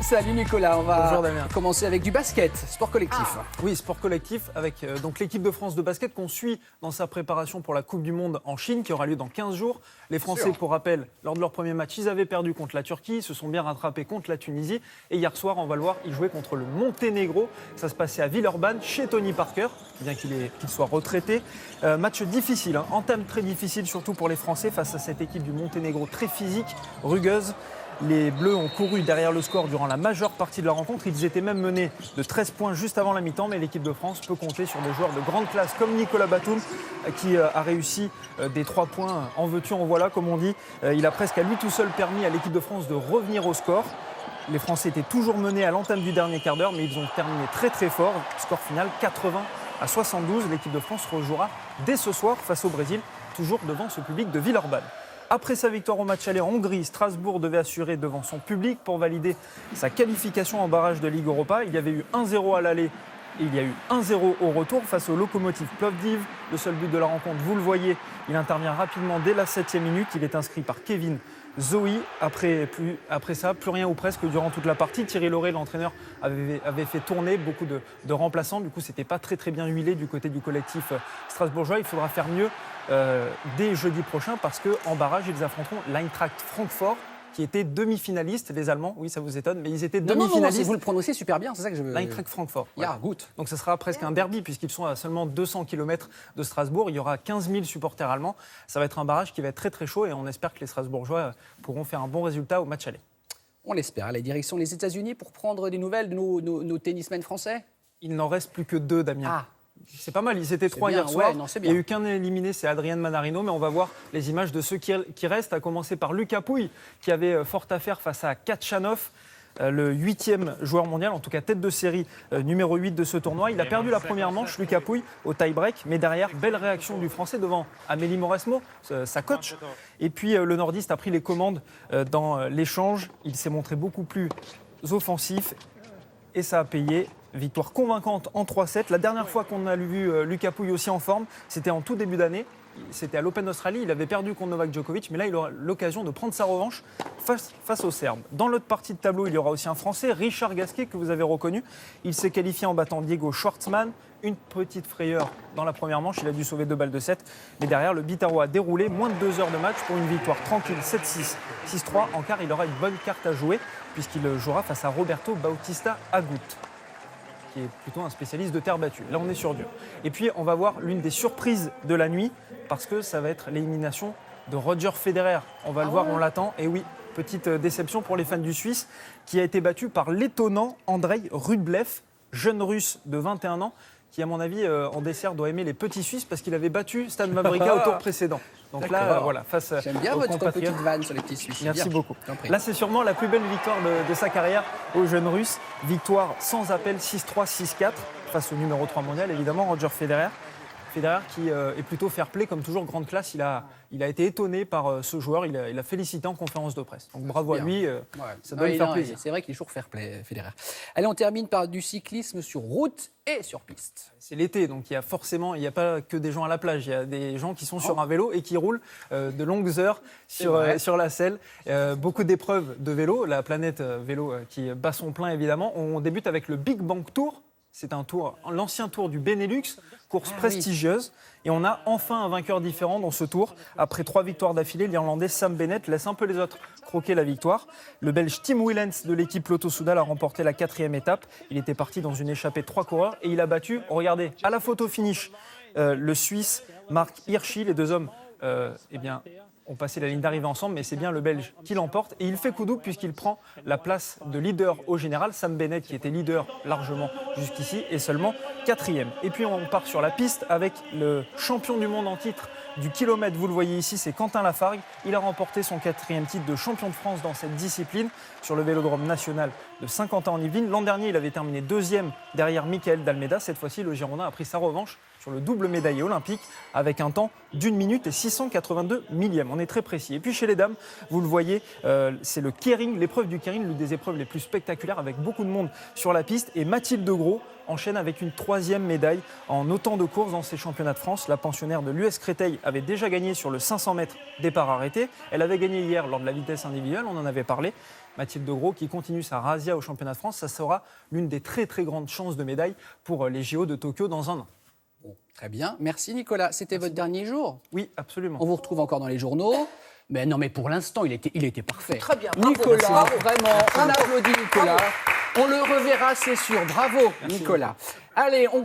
Salut Nicolas, on Bonjour, va Damien. commencer avec du basket, sport collectif. Oui, sport collectif avec donc l'équipe de France de basket qu'on suit dans sa préparation pour la Coupe du Monde en Chine qui aura lieu dans 15 jours. Les Français, pour rappel, lors de leur premier match, ils avaient perdu contre la Turquie, ils se sont bien rattrapés contre la Tunisie. Et hier soir, on va le voir, ils jouaient contre le Monténégro. Ça se passait à Villeurbanne, chez Tony Parker, bien qu'il soit retraité. Match difficile, entame très difficile, surtout pour les Français face à cette équipe du Monténégro très physique, rugueuse. Les Bleus ont couru derrière le score durant la majeure partie de la rencontre. Ils étaient même menés de 13 points juste avant la mi-temps, mais l'équipe de France peut compter sur des joueurs de grande classe comme Nicolas Batum qui a réussi des 3 points en veux-tu, en voilà, comme on dit. Il a presque à lui tout seul permis à l'équipe de France de revenir au score. Les Français étaient toujours menés à l'entame du dernier quart d'heure, mais ils ont terminé très très fort. Score final 80-72. L'équipe de France rejouera dès ce soir face au Brésil, toujours devant ce public de Villeurbanne. Après sa victoire au match aller en Hongrie, Strasbourg devait assurer devant son public pour valider sa qualification en barrage de Ligue Europa. Il y avait eu 1-0 à l'aller et il y a eu 1-0 au retour face au Lokomotiv Plovdiv. Le seul but de la rencontre, vous le voyez, il intervient rapidement dès la 7e minute. Il est inscrit par Kevin Zoe. Après ça, plus rien ou presque durant toute la partie. Thierry Lauré, l'entraîneur, avait fait tourner beaucoup de remplaçants. Du coup, c'était pas très très bien huilé du côté du collectif strasbourgeois. Il faudra faire mieux dès jeudi prochain parce qu'en barrage, ils affronteront l'Eintracht Francfort qui était demi-finaliste, les Allemands. Oui, ça vous étonne, mais ils étaient demi-finalistes. Non, vous le prononcez super bien, c'est ça que je veux... L'Eintracht Francfort. Ja, Ouais. gut. Donc ce sera presque un derby puisqu'ils sont à seulement 200 km de Strasbourg. Il y aura 15 000 supporters allemands. Ça va être un barrage qui va être très très chaud et on espère que les Strasbourgeois pourront faire un bon résultat au match aller. On l'espère. Allez, direction les États-Unis pour prendre des nouvelles de nos tennismen français. Il n'en reste plus que 2, Damien. Ah, C'est pas mal, ils étaient 3 bien, hier soir. ouais, non, c'est Il n'y a bien. eu qu'un éliminé, c'est Adrien Manarino, mais on va voir les images de ceux qui restent, à commencer par Lucas Pouille, qui avait fort à faire face à Kachanov, le 8e joueur mondial, en tout cas tête de série numéro 8 de ce tournoi. Il a perdu la première manche, Lucas Pouille, au tie-break, mais derrière, belle réaction du Français devant Amélie Mauresmo, sa coach. Et puis le nordiste a pris les commandes dans l'échange. Il s'est montré beaucoup plus offensif et ça a payé. Victoire convaincante en 3-7. La dernière fois qu'on a vu Lucas Pouille aussi en forme, c'était en tout début d'année. C'était à l'Open d'Australie. Il avait perdu contre Novak Djokovic, mais là, il aura l'occasion de prendre sa revanche face aux Serbes. Dans l'autre partie de tableau, il y aura aussi un Français, Richard Gasquet, que vous avez reconnu. Il s'est qualifié en battant Diego Schwartzmann. Une petite frayeur dans la première manche. Il a dû sauver 2 balles de 7. Mais derrière, le Bitaro a déroulé. Moins de 2 heures de match pour une victoire tranquille, 7-6, 6-3. En quart, il aura une bonne carte à jouer, puisqu'il jouera face à Roberto Bautista Agut, qui est plutôt un spécialiste de terre battue. Là, on est sur dur. Et puis, on va voir l'une des surprises de la nuit, parce que ça va être l'élimination de Roger Federer. On va le voir, on l'attend. Et oui, petite déception pour les fans du Suisse, qui a été battu par l'étonnant Andrei Rublev, jeune Russe de 21 ans, qui, à mon avis, en dessert, doit aimer les petits Suisses, parce qu'il avait battu Stan Wawrinka au tour précédent. Donc là, voilà, face J'aime bien aux votre compatriotes. petite vanne sur les petits Suisses. Merci Bien. beaucoup. Je t'en prie. Là, c'est sûrement la plus belle victoire de sa carrière au jeune Russe. Victoire sans appel 6-3, 6-4 face au numéro 3 mondial, évidemment, Roger Federer. Federer qui est plutôt fair play, comme toujours, grande classe. Il a été étonné par ce joueur. Il a félicité en conférence de presse. Donc bravo à lui, ça doit lui faire plaisir. C'est vrai qu'il est toujours fair play, Federer. Allez, on termine par du cyclisme sur route et sur piste. C'est l'été, donc il n'y a pas que des gens à la plage. Il y a des gens qui sont sur un vélo et qui roulent de longues heures sur la selle. Beaucoup d'épreuves de vélo. La planète vélo qui bat son plein, évidemment. On débute avec le Big Bang Tour. C'est l'ancien tour du Benelux, course prestigieuse. Et on a enfin un vainqueur différent dans ce tour. Après 3 victoires d'affilée, l'Irlandais Sam Bennett laisse un peu les autres croquer la victoire. Le Belge Tim Willems de l'équipe Lotto Soudal a remporté la 4e étape. Il était parti dans une échappée de 3 coureurs et il a battu, regardez, à la photo finish, le Suisse Marc Hirschi. Les 2 hommes ont passé la ligne d'arrivée ensemble, mais c'est bien le Belge qui l'emporte. Et il fait coup double puisqu'il prend la place de leader au général. Sam Bennett, qui était leader largement jusqu'ici, est seulement 4e. Et puis on part sur la piste avec le champion du monde en titre du kilomètre. Vous le voyez ici, c'est Quentin Lafargue. Il a remporté son 4e titre de champion de France dans cette discipline sur le Vélodrome national de Saint-Quentin-en-Yvelines. L'an dernier, il avait terminé 2e derrière Michael Dalmeda. Cette fois-ci, le Girondin a pris sa revanche sur le double médaillé olympique avec un temps d'1 minute et 682 millièmes. On est très précis. Et puis chez les dames, vous le voyez, c'est le keirin, l'épreuve du keirin, l'une des épreuves les plus spectaculaires avec beaucoup de monde sur la piste. Et Mathilde Gros enchaîne avec une 3e médaille en autant de courses dans ces championnats de France. La pensionnaire de l'US Créteil avait déjà gagné sur le 500 mètres départ arrêté. Elle avait gagné hier lors de la vitesse individuelle, on en avait parlé. Mathilde Gros qui continue sa razzia au championnat de France, ça sera l'une des très très grandes chances de médaille pour les JO de Tokyo dans un an. Bon, très bien, merci Nicolas. C'était votre dernier jour? Oui, absolument. On vous retrouve encore dans les journaux. Mais non, mais pour l'instant, il était parfait. Très bien, bravo, Nicolas, bravo. vraiment, on applaudit Nicolas. Bravo. On le reverra, c'est sûr. Bravo, Merci. Nicolas. Allez, on